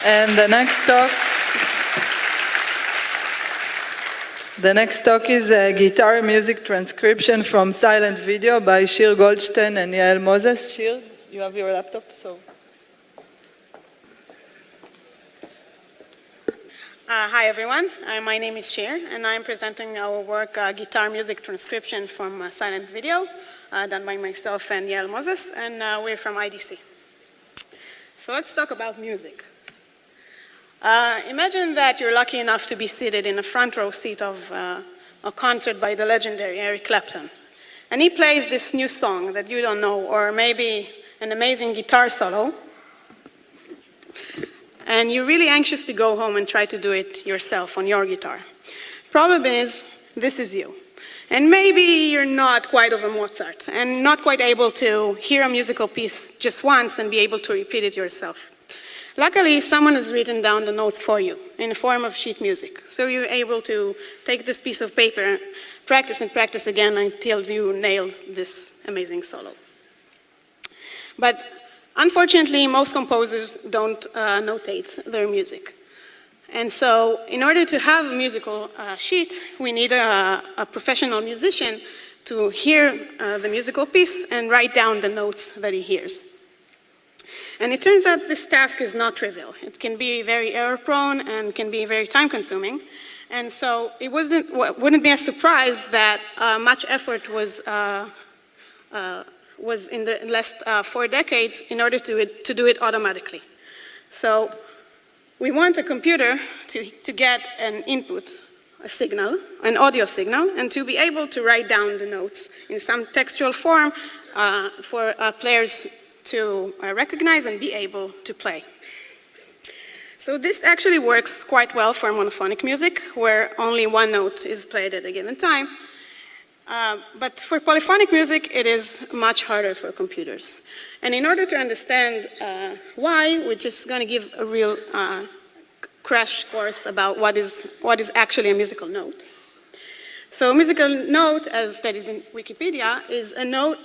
And the next talk is a guitar music transcription from silent video by Shir, Goldstein, and Yael Moses. Shir, you have your laptop, so. Hi everyone, my name is Shir, and I'm presenting our work, guitar music transcription from silent video, done by myself and Yael Moses, and we're from IDC. So let's talk about music. Imagine that you're lucky enough to be seated in a front row seat of a concert by the legendary Eric Clapton. And he plays this new song that you don't know, or maybe an amazing guitar solo. And you're really anxious to go home and try to do it yourself on your guitar. Problem is, this is you. And maybe you're not quite of a Mozart and not quite able to hear a musical piece just once and be able to repeat it yourself. Luckily, someone has written down the notes for you in the form of sheet music. So you're able to take this piece of paper, practice and practice again until you nail this amazing solo. But unfortunately, most composers don't notate their music. And so in order to have a musical sheet, we need a professional musician to hear the musical piece and write down the notes that he hears. And it turns out this task is not trivial. It can be very error-prone and can be very time-consuming. And so it wouldn't be a surprise that much effort was in the last 4 decades in order to do it automatically. So we want a computer to get an input, a signal, an audio signal, and to be able to write down the notes in some textual form for players to recognize and be able to play. So this actually works quite well for monophonic music, where only one note is played at a given time. But for polyphonic music, it is much harder for computers. And in order to understand why, we're just going to give a real crash course about what is actually a musical note. So a musical note, as stated in Wikipedia, is a note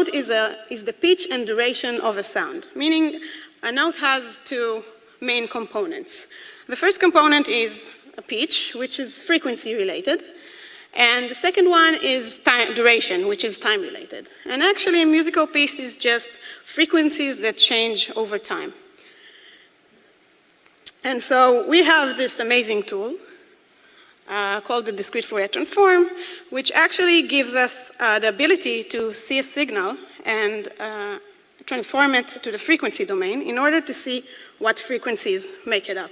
is the pitch and duration of a sound, meaning a note has 2 main components. The first component is a pitch, which is frequency related. And the second one is duration, which is time related. And actually, a musical piece is just frequencies that change over time. And so we have this amazing tool called the Discrete Fourier transform, which actually gives us the ability to see a signal and transform it to the frequency domain in order to see what frequencies make it up.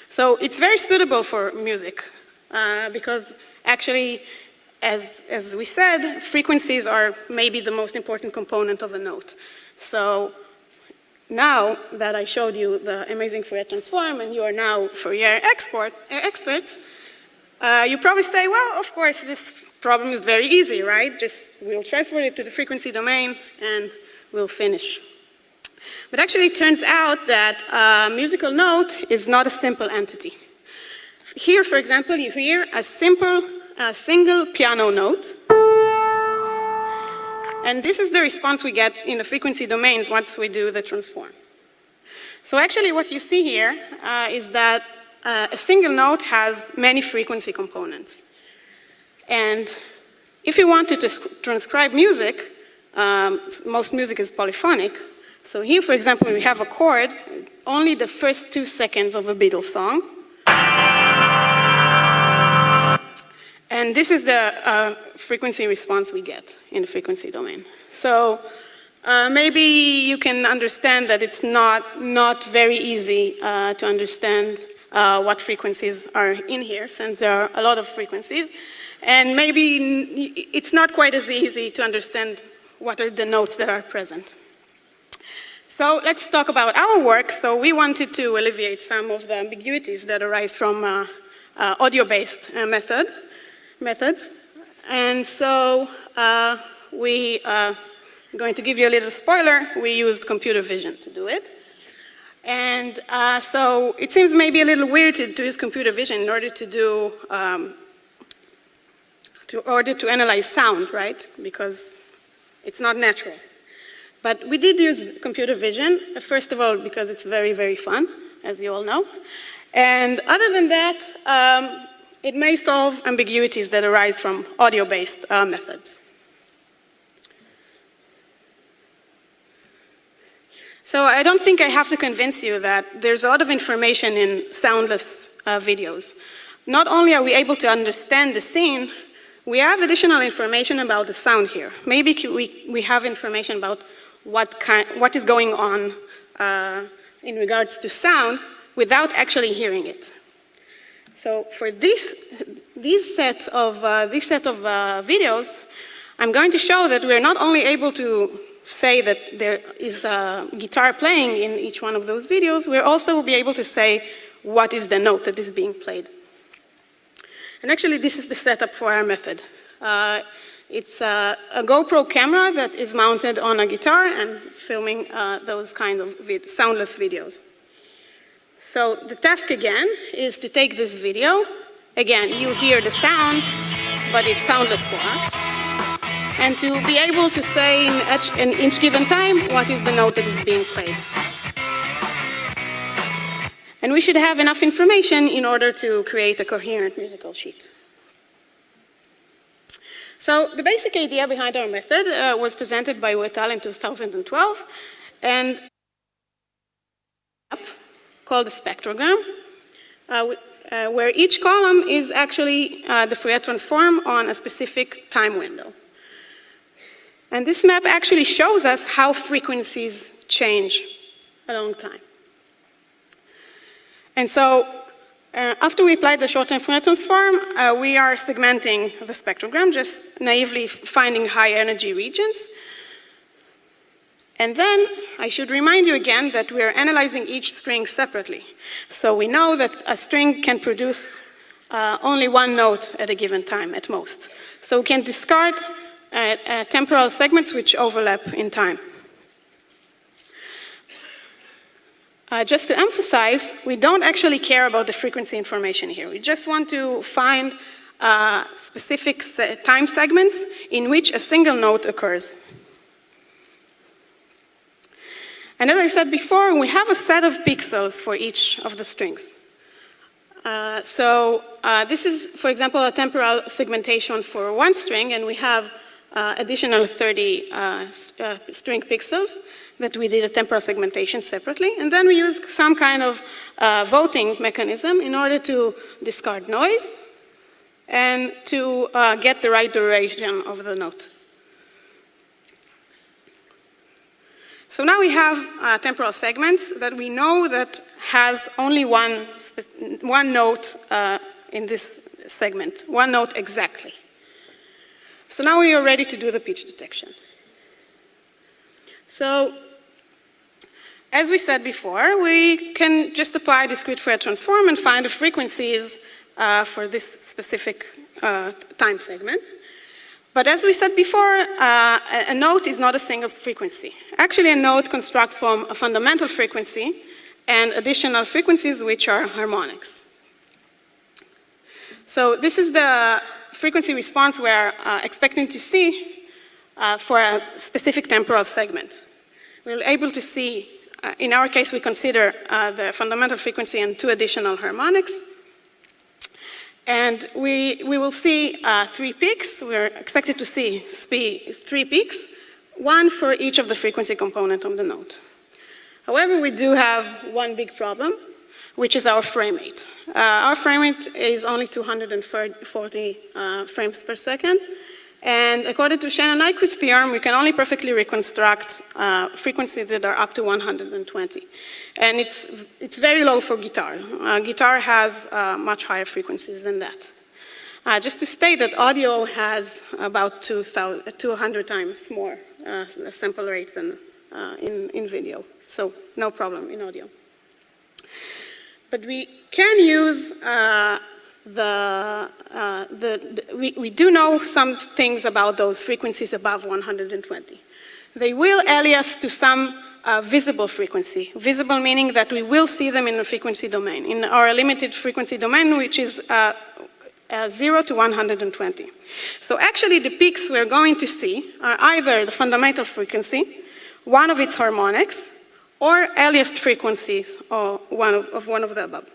So it's very suitable for music because actually, as we said, frequencies are maybe the most important component of a note. So now that I showed you the amazing Fourier transform and you are now Fourier experts, you probably say, well, of course, this problem is very easy, right? Just we'll transfer it to the frequency domain and we'll finish. But actually, it turns out that a musical note is not a simple entity. Here, for example, you hear a single piano note. And this is the response we get in the frequency domains once we do the transform. So actually what you see here is that a single note has many frequency components. And if you wanted to transcribe music, most music is polyphonic. So here, for example, we have a chord, only the first 2 seconds of a Beatles song. And this is the frequency response we get in the frequency domain. So maybe you can understand that it's not very easy to understand what frequencies are in here, since there are a lot of frequencies. And maybe it's not quite as easy to understand what are the notes that are present. So let's talk about our work. So we wanted to alleviate some of the ambiguities that arise from audio-based methods. And so we are going to give you a little spoiler. We used computer vision to do it. And so it seems maybe a little weird to use computer vision in order to do, to analyze sound, right? Because it's not natural. But we did use computer vision, first of all, because it's very, very fun. as you all know. And other than that, it may solve ambiguities that arise from audio-based methods. So I don't think I have to convince you that there's a lot of information in soundless videos. Not only are we able to understand the scene, we have additional information about the sound here. Maybe we have information about what is going on in regards to sound without actually hearing it. So for this set of videos, I'm going to show that we're not only able to say that there is a guitar playing in each one of those videos, we'll also be able to say what is the note that is being played. And actually, this is the setup for our method. It's a GoPro camera that is mounted on a guitar and filming those kind of soundless videos. So the task again is to take this video. Again, you hear the sound, but it's soundless for us. And to be able to say in each given time what is the note that is being played. And we should have enough information in order to create a coherent musical sheet. So the basic idea behind our method was presented by Yael in 2012, and called a spectrogram, where each column is actually the Fourier transform on a specific time window. And this map actually shows us how frequencies change along time. And so after we applied the short-term Fourier transform, we are segmenting the spectrogram, just naively finding high energy regions. And then I should remind you again that we are analyzing each string separately. So we know that a string can produce only one note at a given time at most. So we can discard temporal segments which overlap in time. Just to emphasize, we don't actually care about the frequency information here. We just want to find specific time segments in which a single note occurs. And as I said before, we have a set of pixels for each of the strings. This is, for example, a temporal segmentation for one string, and we have additional 30 string pixels that we did a temporal segmentation separately. And then we used some kind of voting mechanism in order to discard noise and to get the right duration of the note. So now we have temporal segments that we know that has only one note in this segment, one note exactly. So now we are ready to do the pitch detection. So, as we said before, we can just apply discrete Fourier transform and find the frequencies for this specific time segment. But as we said before, a note is not a single frequency. Actually, a note constructs from a fundamental frequency and additional frequencies which are harmonics. So this is the frequency response we're expecting to see for a specific temporal segment. We're able to see, in our case, we consider the fundamental frequency and 2 additional harmonics. And we will see 3 peaks. We're expected to see 3 peaks, 1 for each of the frequency component of the note. However, we do have one big problem, which is our frame rate. Our frame rate is only 240 frames per second. And according to Shannon-Nyquist's theorem, we can only perfectly reconstruct frequencies that are up to 120. And it's very low for guitar. Guitar has much higher frequencies than that. Just to state that audio has about 200 times more sample rate than in video. So no problem in audio. But we can use we do know some things about those frequencies above 120. They will alias to some visible frequency. Visible meaning that we will see them in the frequency domain, in our limited frequency domain, which is 0 to 120. So actually the peaks we're going to see are either the fundamental frequency, one of its harmonics, or aliased frequencies, or one of the above.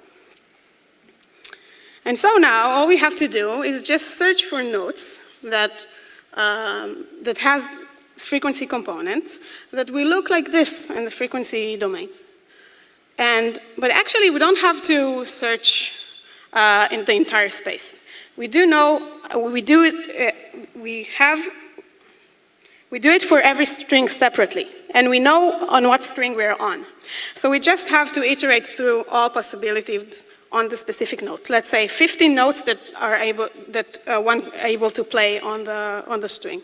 And so now all we have to do is just search for notes that has frequency components that will look like this in the frequency domain. But actually, we don't have to search in the entire space. We do it for every string separately, and we know on what string we're on. So we just have to iterate through all possibilities on the specific note. Let's say 15 notes that one able to play on the string.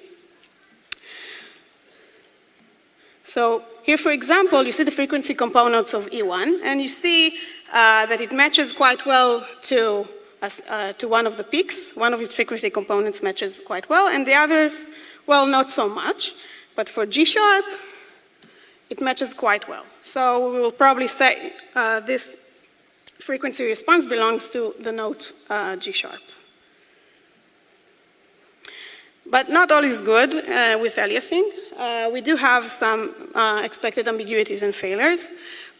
So here, for example, you see the frequency components of E1, and you see that it matches quite well to one of the peaks. One of its frequency components matches quite well, and the others, well, not so much. But for G sharp, it matches quite well. So we will probably say this frequency response belongs to the note G sharp. But not all is good with aliasing. We do have some expected ambiguities and failures.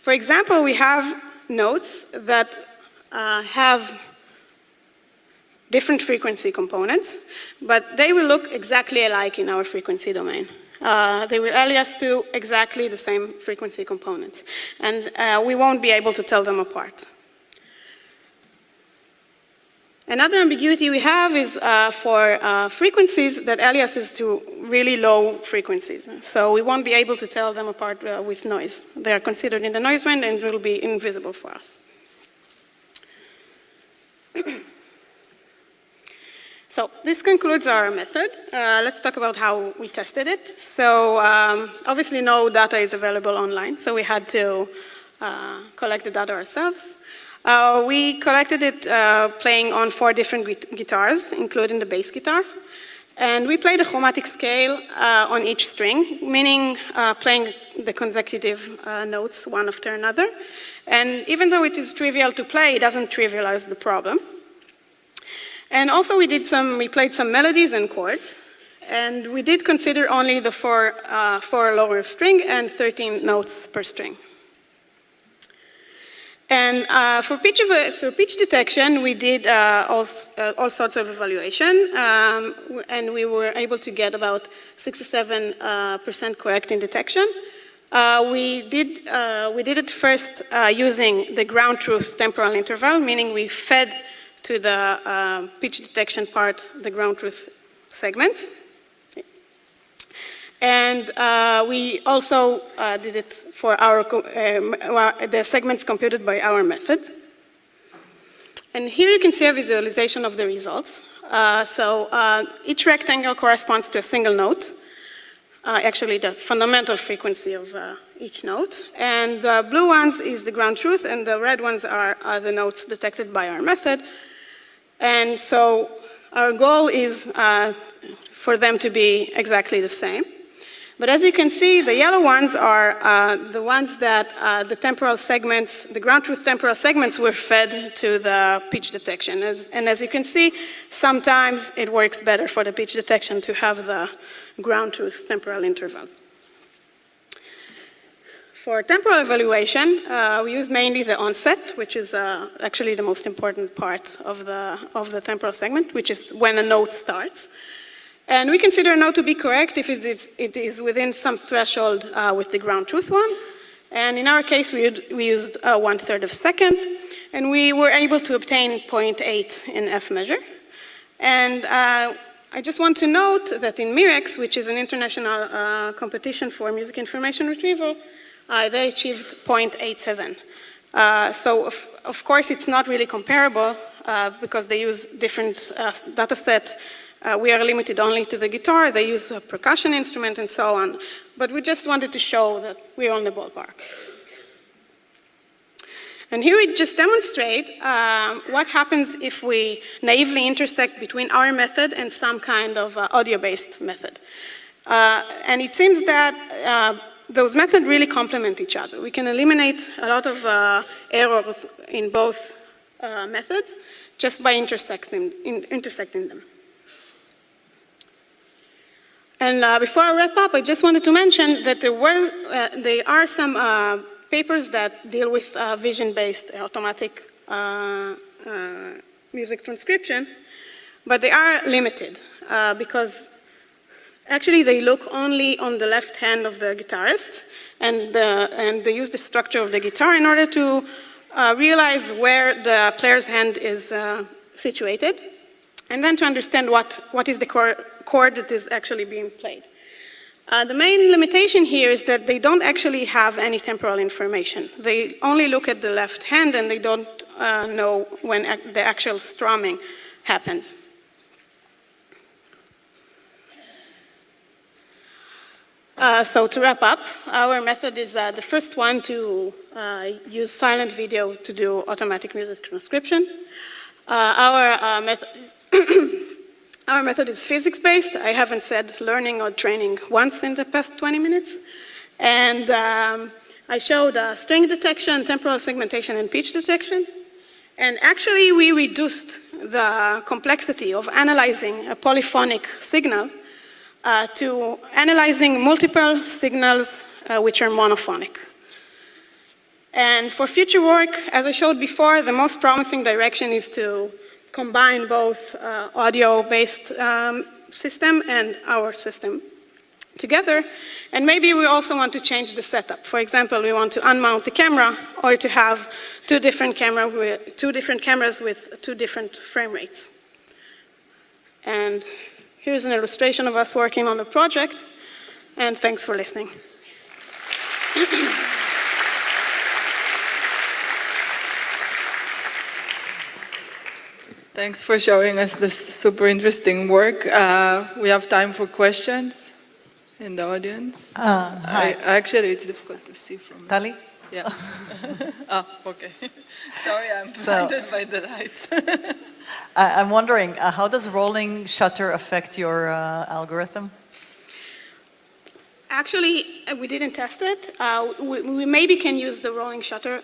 For example, we have notes that have different frequency components, but they will look exactly alike in our frequency domain. They will alias to exactly the same frequency components, and we won't be able to tell them apart. Another ambiguity we have is for frequencies that aliases to really low frequencies. So we won't be able to tell them apart with noise. They are considered in the noise band and will be invisible for us. So this concludes our method. Let's talk about how we tested it. So obviously no data is available online, so we had to collect the data ourselves. We collected it playing on 4 different guitars, including the bass guitar. And we played a chromatic scale on each string, meaning playing the consecutive notes one after another. And even though it is trivial to play, it doesn't trivialize the problem. And also we played some melodies and chords. And we did consider only the 4 lower string and 13 notes per string. And for pitch detection, we did all sorts of evaluation, and we were able to get about 67% correct in detection. We did it first using the ground truth temporal interval, meaning we fed to the pitch detection part the ground truth segments. And we also did it for the segments computed by our method. And here you can see a visualization of the results. Each rectangle corresponds to a single note, actually the fundamental frequency of each note. And the blue ones is the ground truth, and the red ones are the notes detected by our method. And so our goal is for them to be exactly the same. But as you can see, the yellow ones are the ones that the temporal segments, the ground truth temporal segments were fed to the pitch detection. And as you can see, sometimes it works better for the pitch detection to have the ground truth temporal interval. For temporal evaluation, we use mainly the onset, which is actually the most important part of the temporal segment, which is when a note starts. And we consider a note to be correct if it is within some threshold with the ground truth one. And in our case, we used 1/3 of a second. And we were able to obtain 0.8 in F measure. And I just want to note that in MIREX, which is an international competition for music information retrieval, they achieved 0.87. So of course, it's not really comparable because they use different data set. We are limited only to the guitar. They use a percussion instrument and so on. But we just wanted to show that we're on the ballpark. And here we just demonstrate what happens if we naively intersect between our method and some kind of audio-based method. And it seems that those methods really complement each other. We can eliminate a lot of errors in both methods just by intersecting them. And before I wrap up, I just wanted to mention that there are some papers that deal with vision-based automatic music transcription, but they are limited because actually they look only on the left hand of the guitarist, and they use the structure of the guitar in order to realize where the player's hand is situated, and then to understand what is the chord that is actually being played. The main limitation here is that they don't actually have any temporal information. They only look at the left hand and they don't know when the actual strumming happens. So to wrap up, our method is the first one to use silent video to do automatic music transcription. Our method is physics-based. I haven't said learning or training once in the past 20 minutes. And I showed string detection, temporal segmentation, and pitch detection. And actually, we reduced the complexity of analyzing a polyphonic signal to analyzing multiple signals which are monophonic. And for future work, as I showed before, the most promising direction is to combine both audio-based system and our system together. And maybe we also want to change the setup. For example, we want to unmount the camera or to have two different cameras with two different frame rates. And here's an illustration of us working on the project, and thanks for listening. Thanks for showing us this super interesting work. We have time for questions in the audience. Hi. Actually, it's difficult to see from Tali? Yeah. Okay. Sorry, I'm blinded by the lights. I'm wondering, how does rolling shutter affect your algorithm? Actually, we didn't test it. We maybe can use the rolling shutter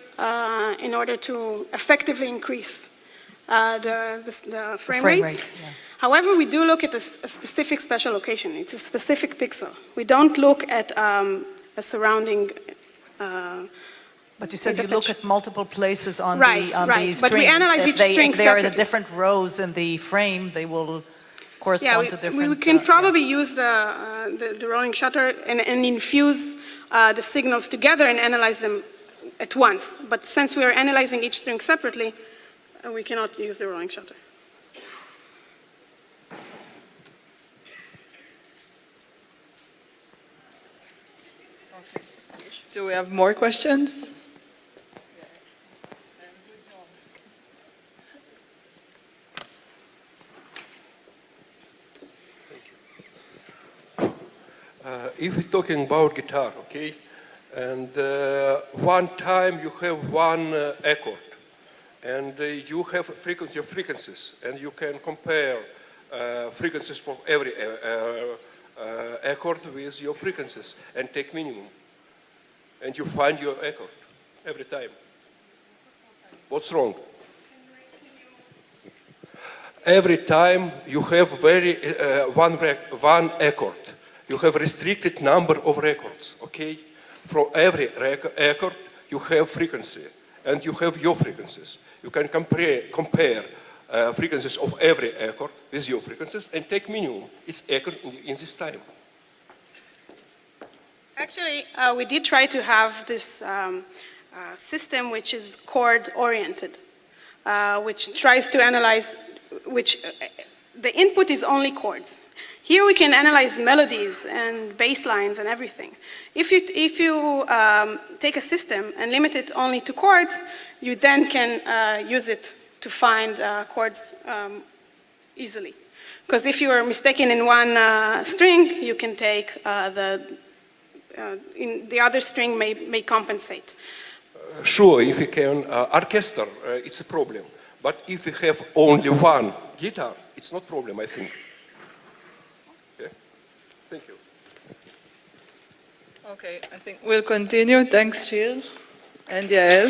in order to effectively increase the frame rate. Yeah. However, we do look at a specific spatial location. It's a specific pixel. We don't look at a surrounding But you said you look at multiple places on Right, the right. string. But we analyze each string If there are separately. different rows in the frame, they will correspond to different... we can probably use the rolling shutter and infuse the signals together and analyze them at once. But since we are analyzing each string separately, we cannot use the rolling shutter. Okay. Do we have more questions? If we're talking about guitar, okay, and one time you have one accord, and you have frequencies, and you can compare frequencies for every accord with your frequencies and take minimum, and you find your accord every time. What's wrong? Every time you have one accord. You have restricted number of records, okay? From every accord, you have frequency, and you have your frequencies. You can compare frequencies of every accord with your frequencies and take minimum. It's accord in this time. Actually, we did try to have this system which is chord-oriented, which tries to analyze, the input is only chords. Here we can analyze melodies and bass lines and everything. If you take a system and limit it only to chords, you then can use it to find chords easily. Because if you are mistaken in one string, you can take the other string may compensate. Sure, if you can orchestra, it's a problem. But if you have only one guitar, it's not problem, I think. Thank you. Okay, I think we'll continue. Thanks, Shir and Yael.